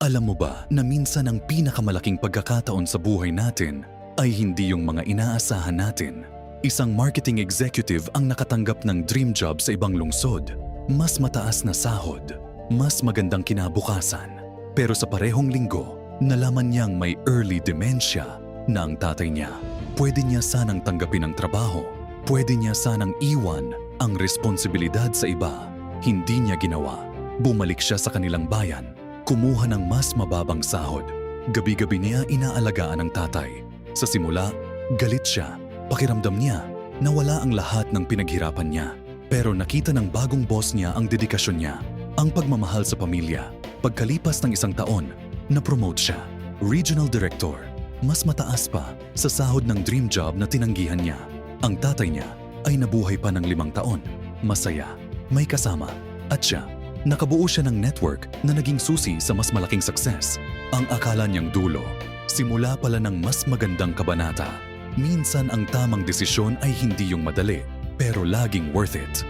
Alam mo ba na minsan ang pinakamalaking pagkakataon sa buhay natin ay hindi yung mga inaasahan natin? Isang marketing executive ang nakatanggap ng dream job sa ibang lungsod. Mas mataas na sahod, mas magandang kinabukasan. Pero sa parehong linggo, nalaman niyang may early dementia na ang tatay niya. Pwede niya sanang tanggapin ang trabaho. Pwede niya sanang iwan ang responsibilidad sa iba. Hindi niya ginawa. Bumalik siya sa kanilang bayan. Kumuha ng mas mababang sahod. Gabi-gabi niya inaalagaan ang tatay. Sa simula, galit siya. Pakiramdam niya na wala ang lahat ng pinaghirapan niya. Pero nakita ng bagong boss niya ang dedikasyon niya, ang pagmamahal sa pamilya. Pagkalipas ng isang taon, na-promote siya. Regional Director. Mas mataas pa sa sahod ng dream job na tinanggihan niya. Ang tatay niya ay nabuhay pa ng 5 taon. Masaya, may kasama, at siya. Nakabuo siya ng network na naging susi sa mas malaking success. Ang akala niyang dulo, simula pala ng mas magandang kabanata. Minsan ang tamang desisyon ay hindi yung madali, pero laging worth it.